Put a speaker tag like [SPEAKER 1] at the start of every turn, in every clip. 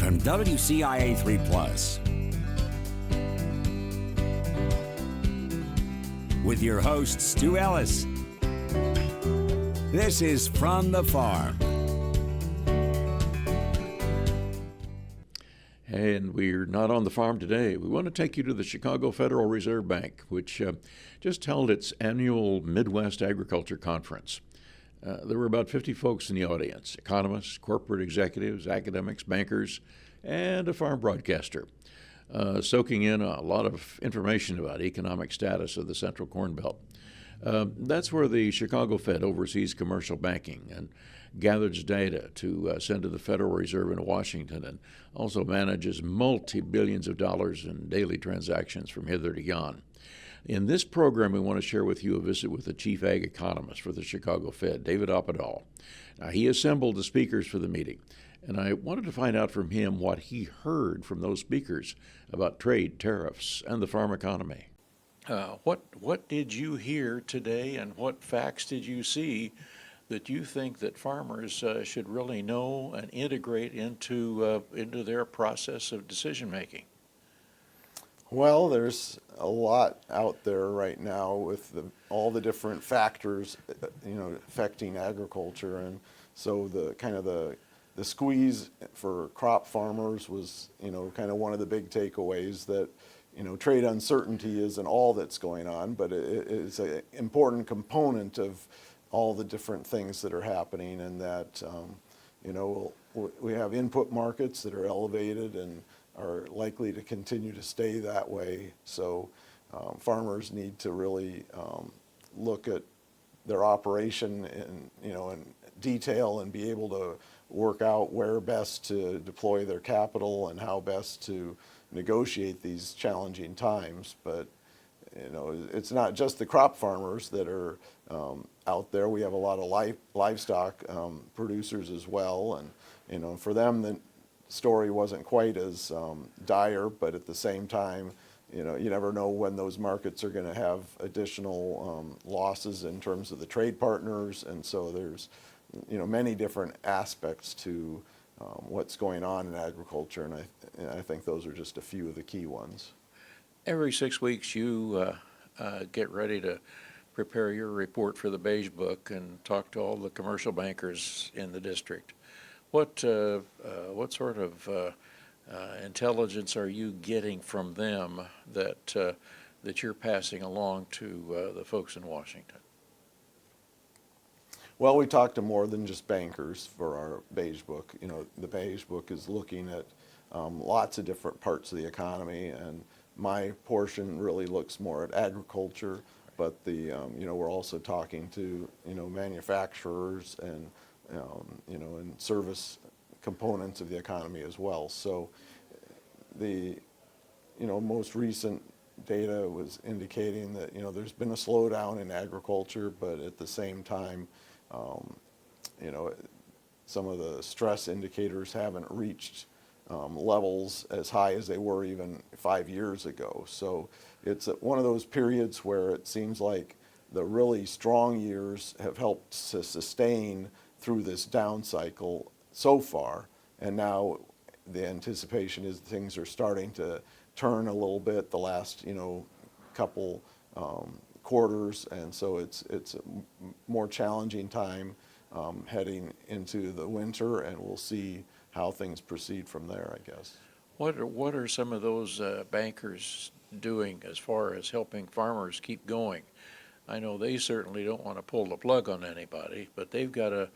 [SPEAKER 1] from WCIA 3 Plus. With your host, Stu Ellis. This is From the Farm.
[SPEAKER 2] And we're not on the farm today. We want to take you to the Chicago Federal Reserve Bank, which just held its annual Midwest Agriculture Conference. There were about 50 folks in the audience: economists, corporate executives, academics, bankers, and a farm broadcaster, soaking in a lot of information about economic status of the Central Corn Belt. That's where the Chicago Fed oversees commercial banking and gathers data to send to the Federal Reserve in Washington, and also manages multi-billions of dollars in daily transactions from hither to yon. In this program, we want to share with you a visit with the chief ag economist for the Chicago Fed, David Oppedahl. Now, he assembled the speakers for the meeting, and I wanted to find out from him what he heard from those speakers about trade, tariffs, and the farm economy. What did you hear today, and what facts did you see that you think that farmers should really know and integrate into their process of decision making?
[SPEAKER 3] Well, there's a lot out there right now with all the different factors, affecting agriculture, and so the squeeze for crop farmers was, kind of one of the big takeaways that, trade uncertainty isn't all that's going on, but it is an important component of all the different things that are happening, and that, we have input markets that are elevated and are likely to continue to stay that way. So farmers need to really look at their operation in detail and be able to work out where best to deploy their capital and how best to negotiate these challenging times. But it's not just the crop farmers that are out there. We have a lot of livestock producers as well, and for them the story wasn't quite as dire, but at the same time, you never know when those markets are going to have additional losses in terms of the trade partners, and so there's many different aspects to what's going on in agriculture, and I think those are just a few of the key ones.
[SPEAKER 2] Every 6 weeks you get ready to prepare your report for the Beige Book and talk to all the commercial bankers in the district. What sort of intelligence are you getting from them that you're passing along to the folks in Washington?
[SPEAKER 3] Well, we talk to more than just bankers for our Beige Book. The Beige Book is looking at lots of different parts of the economy, and my portion really looks more at agriculture, but we're also talking to manufacturers and and service components of the economy as well. So the most recent data was indicating that there's been a slowdown in agriculture, but at the same time, some of the stress indicators haven't reached levels as high as they were even 5 years ago. So it's one of those periods where it seems like the really strong years have helped to sustain through this down cycle so far, and now the anticipation is things are starting to turn a little bit the last couple quarters, and so it's a more challenging time heading into the winter, and we'll see how things proceed from there, I guess.
[SPEAKER 2] What are some of those bankers doing as far as helping farmers keep going? I know they certainly don't want to pull the plug on anybody, but they've got to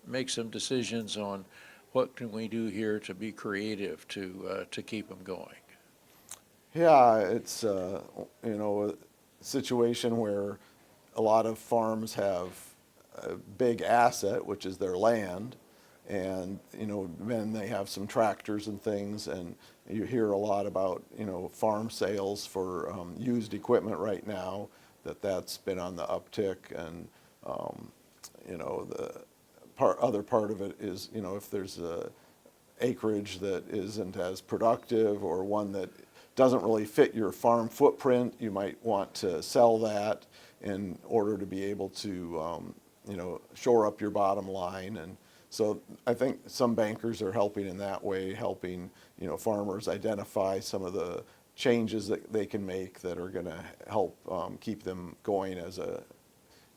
[SPEAKER 2] make some decisions on what can we do here to be creative to keep them going.
[SPEAKER 3] Yeah, it's a situation where a lot of farms have a big asset, which is their land, and then they have some tractors and things, and you hear a lot about farm sales for used equipment right now, that's been on the uptick, and the other part of it is if there's a acreage that isn't as productive or one that doesn't really fit your farm footprint, you might want to sell that in order to be able to shore up your bottom line. And So I think some bankers are helping in that way, helping, farmers identify some of the changes that they can make that are going to help keep them going as a,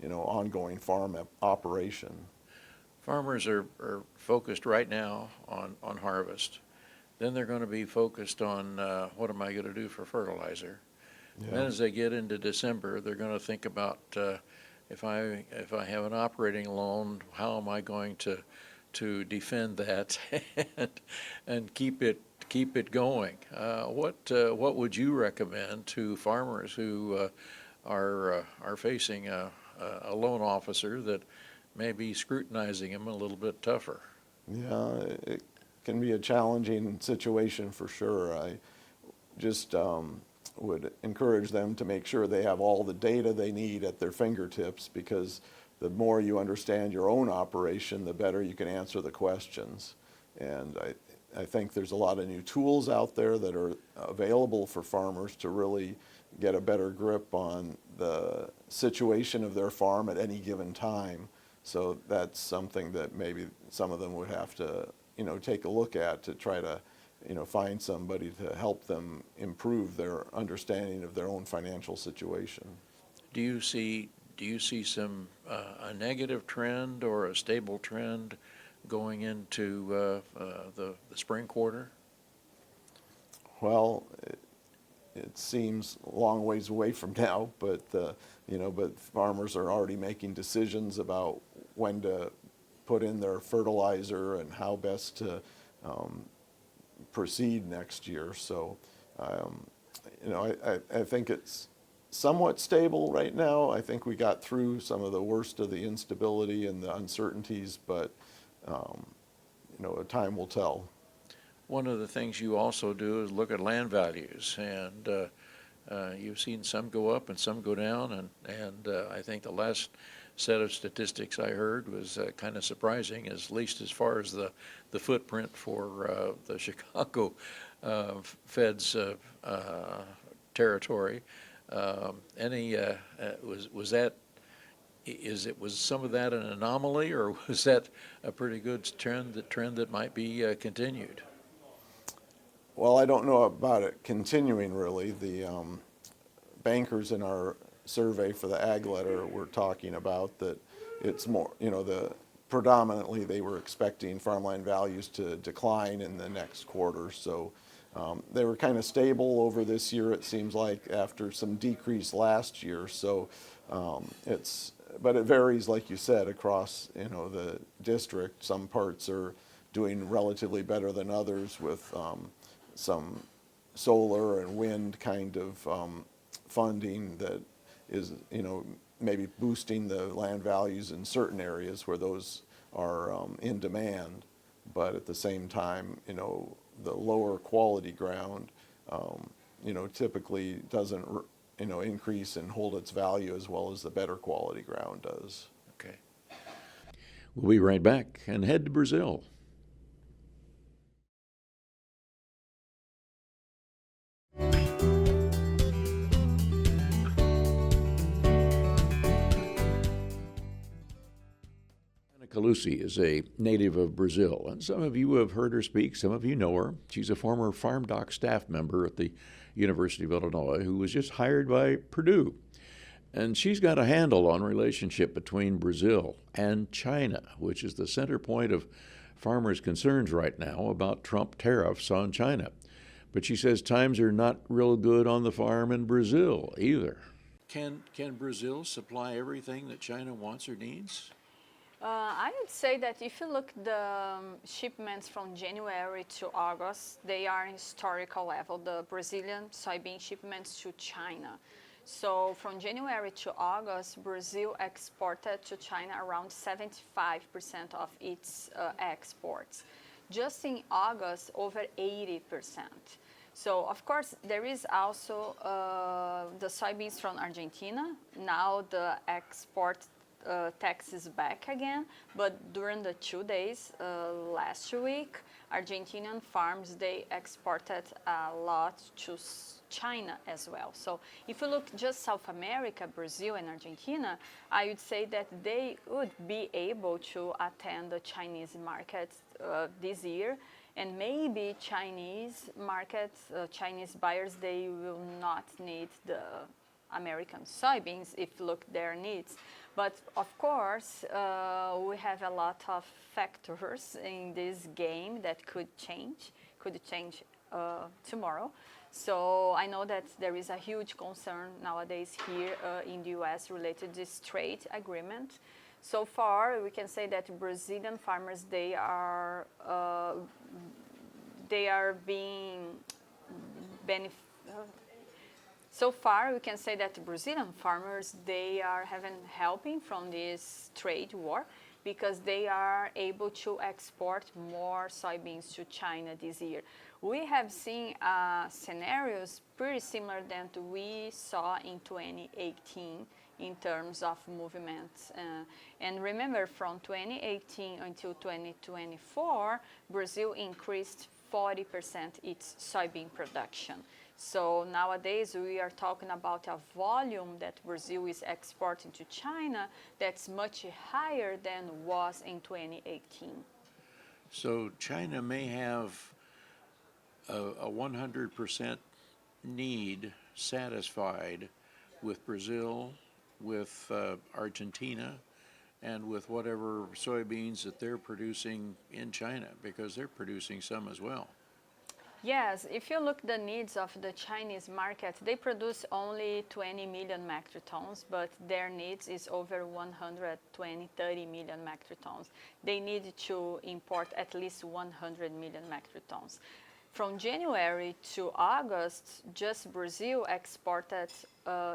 [SPEAKER 3] ongoing farm operation.
[SPEAKER 2] Farmers are focused right now on harvest. Then they're going to be focused on what am I going to do for fertilizer.
[SPEAKER 3] Yeah.
[SPEAKER 2] Then as they get into December, they're going to think about if I have an operating loan, how am I going to defend that and keep it going? What would you recommend to farmers who are facing a loan officer that may be scrutinizing them a little bit tougher?
[SPEAKER 3] Yeah, it can be a challenging situation for sure. I just would encourage them to make sure they have all the data they need at their fingertips, because the more you understand your own operation, the better you can answer the questions. And I think there's a lot of new tools out there that are available for farmers to really get a better grip on the situation of their farm at any given time. So that's something that maybe some of them would have to, take a look at to try to, find somebody to help them improve their understanding of their own financial situation.
[SPEAKER 2] Do you see some a negative trend or a stable trend going into the spring quarter?
[SPEAKER 3] Well, it seems a long ways away from now, but but farmers are already making decisions about when to put in their fertilizer and how best to proceed next year. So, I think it's somewhat stable right now. I think we got through some of the worst of the instability and the uncertainties, but time will tell.
[SPEAKER 2] One of the things you also do is look at land values, and you've seen some go up and some go down, and I think the last set of statistics I heard was kind of surprising, at least as far as the footprint for the Chicago Fed's territory. Was some of that an anomaly, or was that a pretty good trend that might be continued?
[SPEAKER 3] Well, I don't know about it continuing, really. The bankers in our survey for the ag letter were talking about that it's more, predominantly they were expecting farmland values to decline in the next quarter. So they were kind of stable over this year, it seems like, after some decrease last year. So but it varies, like you said, across, the district. Some parts are doing relatively better than others with some solar and wind kind of funding that is, maybe boosting the land values in certain areas where those are in demand. But at the same time, the lower quality ground, typically doesn't, increase and hold its value as well as the better quality ground does.
[SPEAKER 2] Okay. We'll be right back and head to Brazil. Calusi is a native of Brazil, and some of you have heard her speak, some of you know her. She's a former Farm Doc staff member at the University of Illinois who was just hired by Purdue. And she's got a handle on relationship between Brazil and China, which is the center point of farmers' concerns right now about Trump tariffs on China. But she says times are not real good on the farm in Brazil either. Can Brazil supply everything that China wants or needs?
[SPEAKER 4] I would say that if you look the shipments from January to August, they are in historical level, the Brazilian soybean shipments to China. So from January to August, Brazil exported to China around 75% of its exports. Just in August, over 80%. So of course, there is also the soybeans from Argentina. Now the export taxes back again, but during the 2 days last week, Argentinian farms, they exported a lot to China as well. So if you look just South America, Brazil and Argentina, I would say that they would be able to attend the Chinese market this year, and maybe Chinese markets, Chinese buyers, they will not need the American soybeans if you look their needs. But of course, we have a lot of factors in this game that could change tomorrow. So I know that there is a huge concern nowadays here in the US related to this trade agreement. So far, we can say that Brazilian farmers, they are being So far, we can say that Brazilian farmers, they are helping from this trade war because they are able to export more soybeans to China this year. We have seen scenarios pretty similar than we saw in 2018 in terms of movements. And remember, from 2018 until 2024, Brazil increased 40% its soybean production. So nowadays we are talking about a volume that Brazil is exporting to China that's much higher than was in 2018.
[SPEAKER 2] So China may have a 100% need satisfied with Brazil, with Argentina, and with whatever soybeans that they're producing in China, because they're producing some as well.
[SPEAKER 4] Yes, if you look the needs of the Chinese market, they produce only 20 million metric tons, but their needs is over 30 million metric tons. They need to import at least 100 million metric tons. From January to August, just Brazil exported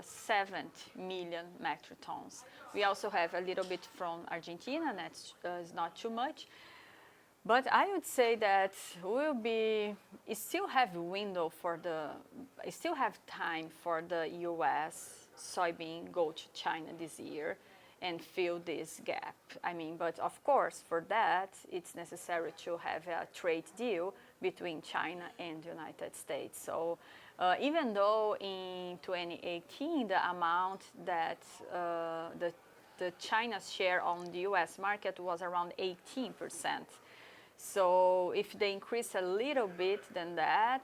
[SPEAKER 4] 7 million metric tons. We also have a little bit from Argentina, that's not too much. But I would say that still have time for the U.S. soybean go to China this year and fill this gap. I mean, but of course, for that, it's necessary to have a trade deal between China and the United States. So even though in 2018, the amount that the China's share on the U.S. market was around 18%. So if they increase a little bit than that,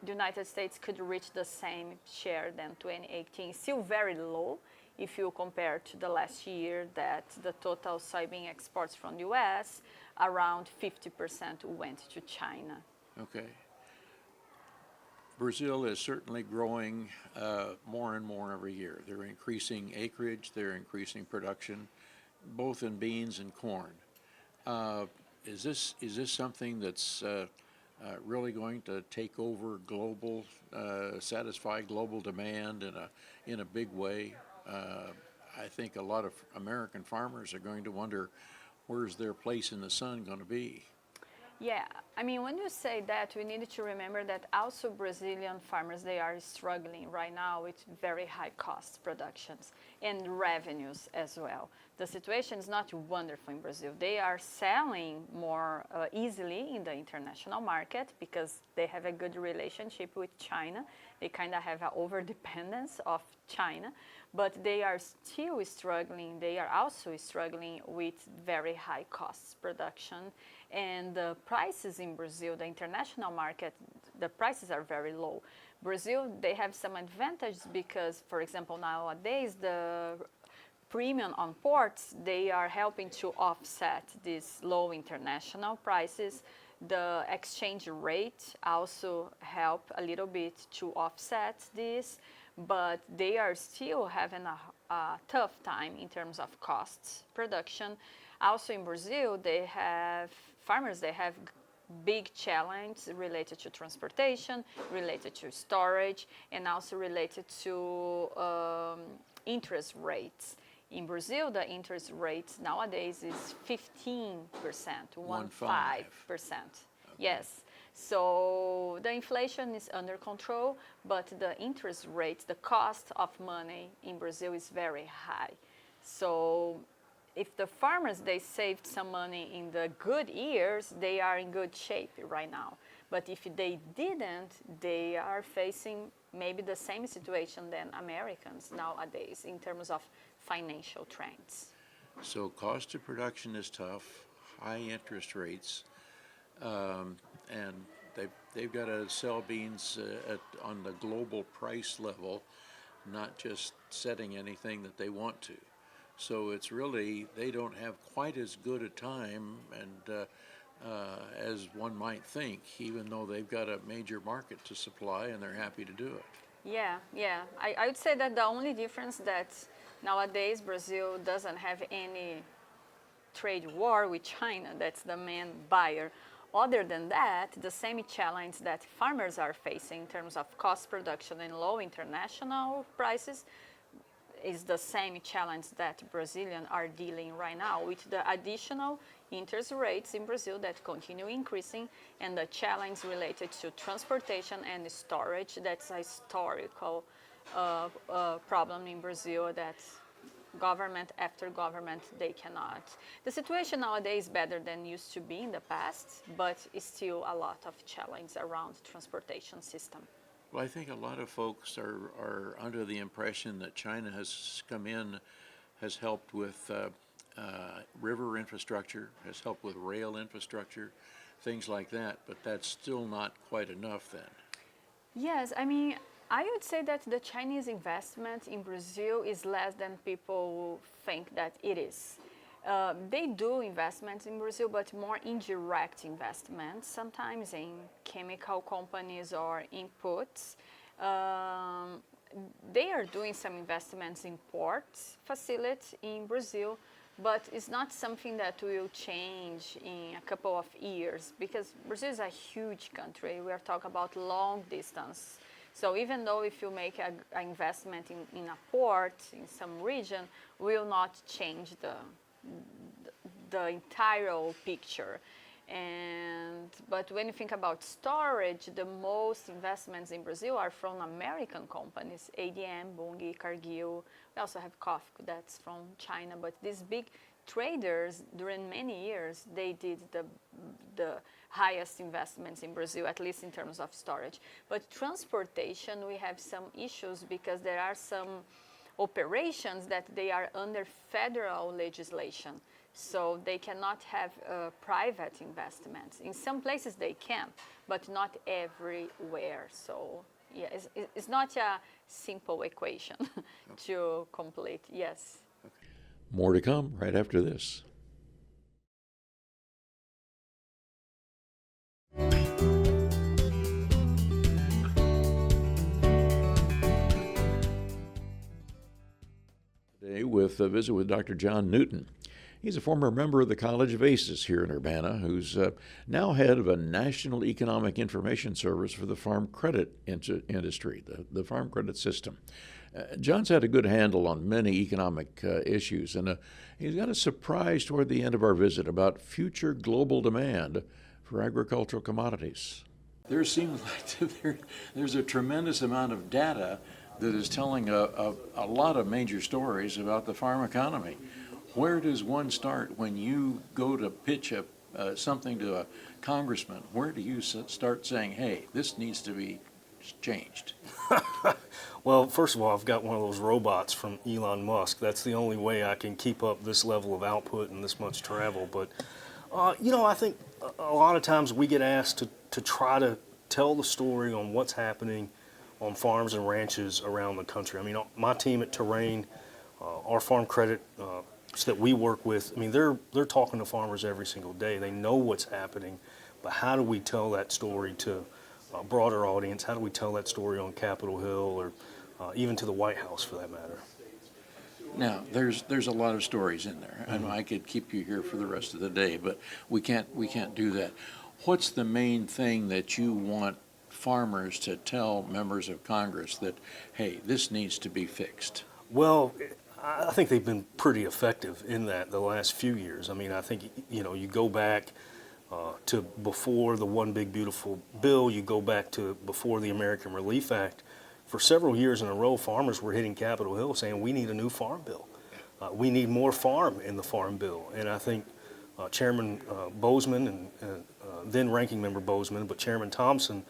[SPEAKER 4] the United States could reach the same share than 2018. Still very low if you compare to the last year that the total soybean exports from the U.S., around 50% went to China.
[SPEAKER 2] Okay. Brazil is certainly growing more and more every year. They're increasing acreage, they're increasing production, both in beans and corn. Is this something that's really going to take over global, satisfy global demand in a big way? I think a lot of American farmers are going to wonder, where's their place in the sun going to be?
[SPEAKER 4] Yeah, I mean, when you say that, we need to remember that also Brazilian farmers, they are struggling right now with very high cost productions and revenues as well. The situation is not wonderful in Brazil. They are selling more easily in the international market because they have a good relationship with China. They kind of have an over-dependence of China, but they are still struggling. They are also struggling with very high costs production. And the prices in Brazil, the international market, the prices are very low. Brazil, they have some advantages because, for example, nowadays the premium on ports, they are helping to offset these low international prices. The exchange rate also help a little bit to offset this, but they are still having a tough time in terms of costs, production. Also in Brazil, farmers have big challenges related to transportation, related to storage, and also related to interest rates. In Brazil, the interest rate nowadays is 15%, 15%. Yes. So the inflation is under control, but the interest rate, the cost of money in Brazil is very high. So if the farmers, they saved some money in the good years, they are in good shape right now. But if they didn't, they are facing maybe the same situation than Americans nowadays in terms of financial trends.
[SPEAKER 2] So cost of production is tough, high interest rates, and they've got to sell beans on the global price level, not just setting anything that they want to. So it's really, they don't have quite as good a time and as one might think, even though they've got a major market to supply and they're happy to do it.
[SPEAKER 4] Yeah. I would say that the only difference that nowadays Brazil doesn't have any trade war with China, that's the main buyer. Other than that, the same challenge that farmers are facing in terms of cost production and low international prices is the same challenge that Brazilians are dealing right now with the additional interest rates in Brazil that continue increasing and the challenge related to transportation and storage. That's a historical problem in Brazil that government after government, they cannot. The situation nowadays is better than used to be in the past, but it's still a lot of challenge around transportation system.
[SPEAKER 2] Well, I think a lot of folks are under the impression that China has come in, has helped with river infrastructure, has helped with rail infrastructure, things like that, but that's still not quite enough then.
[SPEAKER 4] Yes, I mean, I would say that the Chinese investment in Brazil is less than people think that it is. They do investments in Brazil, but more indirect investments, sometimes in chemical companies or inputs. They are doing some investments in ports facilities in Brazil, but it's not something that will change in a couple of years because Brazil is a huge country. We are talking about long distance. So even though if you make an investment in a port in some region, will not change the entire picture. But when you think about storage, the most investments in Brazil are from American companies, ADM, Bunge, Cargill. We also have Coffee that's from China, but these big traders during many years, they did the highest investments in Brazil, at least in terms of storage. But transportation, we have some issues because there are some operations that they are under federal legislation. So they cannot have private investments. In some places they can, but not everywhere. So yeah, it's not a simple equation to complete, yes.
[SPEAKER 2] More to come right after this. Today with a visit with Dr. John Newton. He's a former member of the College of Aces here in Urbana, who's now head of a National Economic Information Service for the farm credit industry, the farm credit system. John's had a good handle on many economic issues, and he's got a surprise toward the end of our visit about future global demand for agricultural commodities. There seems like there's a tremendous amount of data that is telling a lot of major stories about the farm economy. Where does one start when you go to pitch something to a congressman? Where do you start saying, hey, this needs to be changed?
[SPEAKER 5] Well, first of all, I've got one of those robots from Elon Musk. That's the only way I can keep up this level of output and this much travel. But, I think a lot of times we get asked to try to tell the story on what's happening on farms and ranches around the country. I mean, my team at Terrain, our farm credit that we work with, I mean, they're talking to farmers every single day. They know what's happening, but how do we tell that story to a broader audience? How do we tell that story on Capitol Hill or even to the White House for that matter?
[SPEAKER 2] Now, there's a lot of stories in there, and I could keep you here for the rest of the day, but we can't do that. What's the main thing that you want farmers to tell members of Congress that, hey, this needs to be fixed?
[SPEAKER 5] Well, I think they've been pretty effective in that the last few years. I mean, I think, you go back to before the One Big Beautiful Bill, you go back to before the American Relief Act. For several years in a row, farmers were hitting Capitol Hill saying, we need a new farm bill. We need more farm in the Farm Bill, and I think Chairman Bozeman and then Ranking Member Bozeman, but Chairman Thompson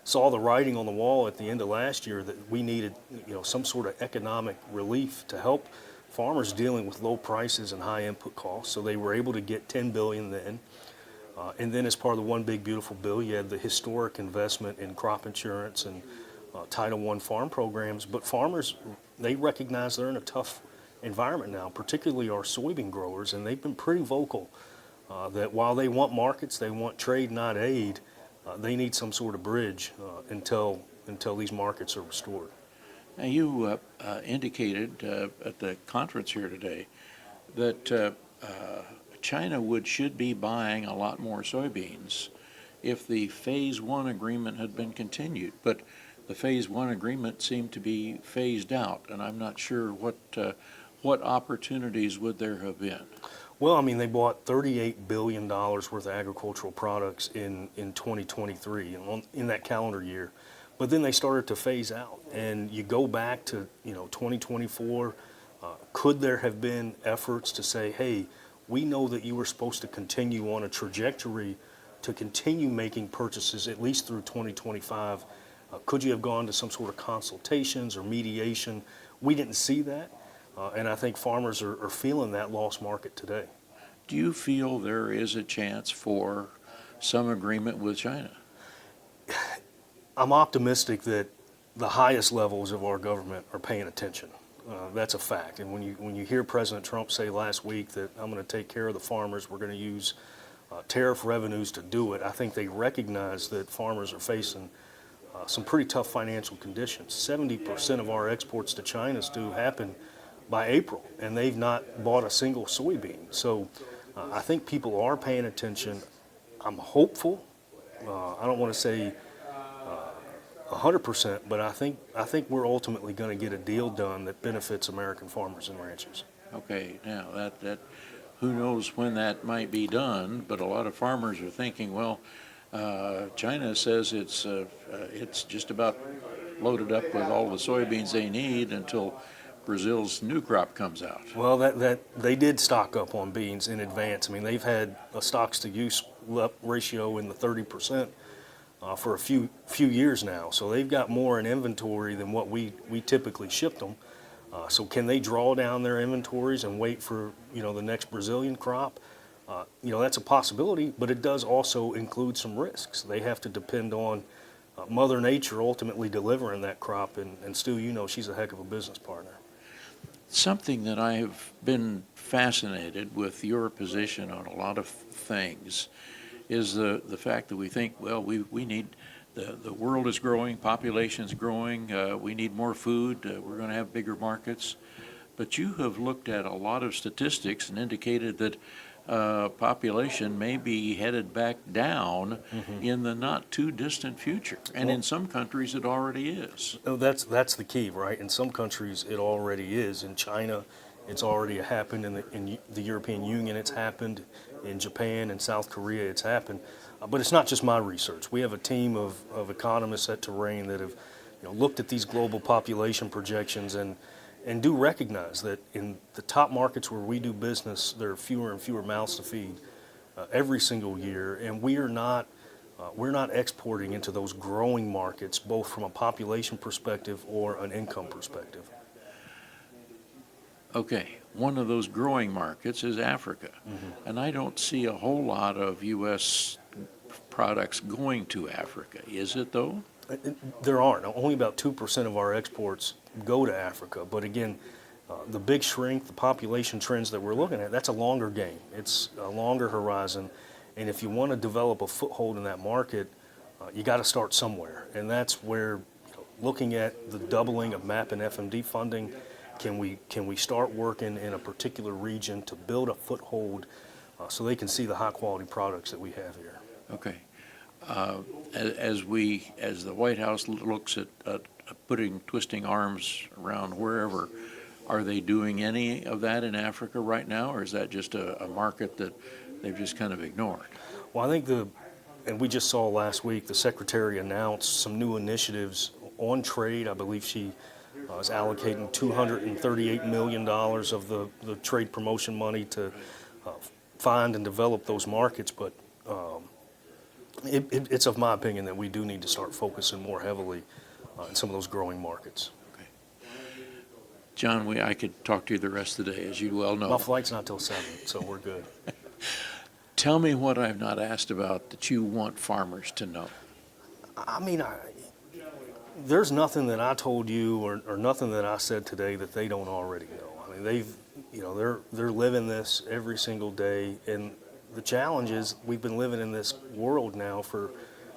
[SPEAKER 5] saw the writing on the wall at the end of last year that we needed, some sort of economic relief to help farmers dealing with low prices and high input costs. So they were able to get $10 billion then. And then as part of the One Big Beautiful Bill, you had the historic investment in crop insurance and Title I farm programs. But farmers, they recognize they're in a tough environment now, particularly our soybean growers, and they've been pretty vocal that while they want markets, they want trade, not aid, they need some sort of bridge until these markets are restored.
[SPEAKER 2] Now, you indicated at the conference here today that China should be buying a lot more soybeans if the Phase 1 agreement had been continued. But the Phase 1 agreement seemed to be phased out, and I'm not sure what opportunities would there have been.
[SPEAKER 5] Well, I mean, they bought $38 billion worth of agricultural products in 2023, in that calendar year. But then they started to phase out. And you go back to 2024, could there have been efforts to say, hey, we know that you were supposed to continue on a trajectory to continue making purchases at least through 2025? Could you have gone to some sort of consultations or mediation? We didn't see that. And I think farmers are feeling that lost market today.
[SPEAKER 2] Do you feel there is a chance for some agreement with China?
[SPEAKER 5] I'm optimistic that the highest levels of our government are paying attention. That's a fact. And when you hear President Trump say last week that I'm going to take care of the farmers, we're going to use tariff revenues to do it, I think they recognize that farmers are facing some pretty tough financial conditions. 70% of our exports to China still happen by April, and they've not bought a single soybean. So I think people are paying attention. I'm hopeful. I don't want to say 100%, but I think we're ultimately going to get a deal done that benefits American farmers and ranchers.
[SPEAKER 2] Okay, now that who knows when that might be done, but a lot of farmers are thinking, well, China says it's just about loaded up with all the soybeans they need until Brazil's new crop comes out.
[SPEAKER 5] Well, that they did stock up on beans in advance. I mean, they've had a stocks-to-use ratio in the 30% for a few years now. So they've got more in inventory than what we typically ship them. So can they draw down their inventories and wait for the next Brazilian crop? That's a possibility, but it does also include some risks. They have to depend on Mother Nature ultimately delivering that crop, and Stu, she's a heck of a business partner.
[SPEAKER 2] Something that I have been fascinated with your position on a lot of things is the fact that we think, well, we need, the world is growing, population's growing, we need more food, we're going to have bigger markets. But you have looked at a lot of statistics and indicated that population may be headed back down in the not too distant future, and in some countries it already is.
[SPEAKER 5] No, that's the key, right? In some countries it already is. In China, it's already happened. In the European Union, it's happened. In Japan and South Korea, it's happened. But it's not just my research. We have a team of economists at Terrain that have looked at these global population projections and do recognize that in the top markets where we do business, there are fewer and fewer mouths to feed every single year, and we're not exporting into those growing markets, both from a population perspective or an income perspective.
[SPEAKER 2] Okay, one of those growing markets is Africa, and I don't see a whole lot of U.S. products going to Africa. Is it, though?
[SPEAKER 5] There aren't. Only about 2% of our exports go to Africa. But again, the big shrink, the population trends that we're looking at, that's a longer game. It's a longer horizon. And if you want to develop a foothold in that market, you got to start somewhere. And that's where, looking at the doubling of MAP and FMD funding, can we start working in a particular region to build a foothold so they can see the high quality products that we have here.
[SPEAKER 2] Okay. As the White House looks at twisting arms around wherever, are they doing any of that in Africa right now, or is that just a market that they've just kind of ignored?
[SPEAKER 5] Well, I think and we just saw last week, the Secretary announced some new initiatives on trade. I believe she is allocating $238 million of the trade promotion money to find and develop those markets. But it's of my opinion that we do need to start focusing more heavily in some of those growing markets.
[SPEAKER 2] John, I could talk to you the rest of the day, as you well know.
[SPEAKER 5] My flight's not till 7, so we're good.
[SPEAKER 2] Tell me what I've not asked about that you want farmers to know.
[SPEAKER 5] I mean, there's nothing that I told you or nothing that I said today that they don't already know. I mean, they're living this every single day, and the challenge is we've been living in this world now for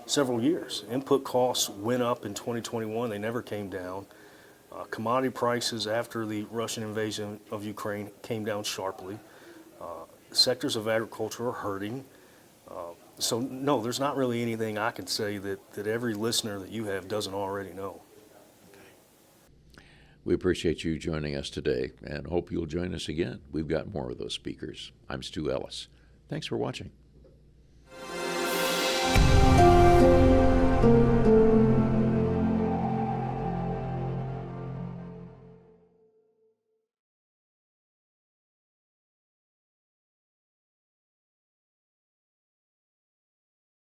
[SPEAKER 5] several years. Input costs went up in 2021; they never came down. Commodity prices after the Russian invasion of Ukraine came down sharply. Sectors of agriculture are hurting. So no, there's not really anything I can say that every listener that you have doesn't already know.
[SPEAKER 2] We appreciate you joining us today and hope you'll join us again. We've got more of those speakers. I'm Stu Ellis. Thanks for watching.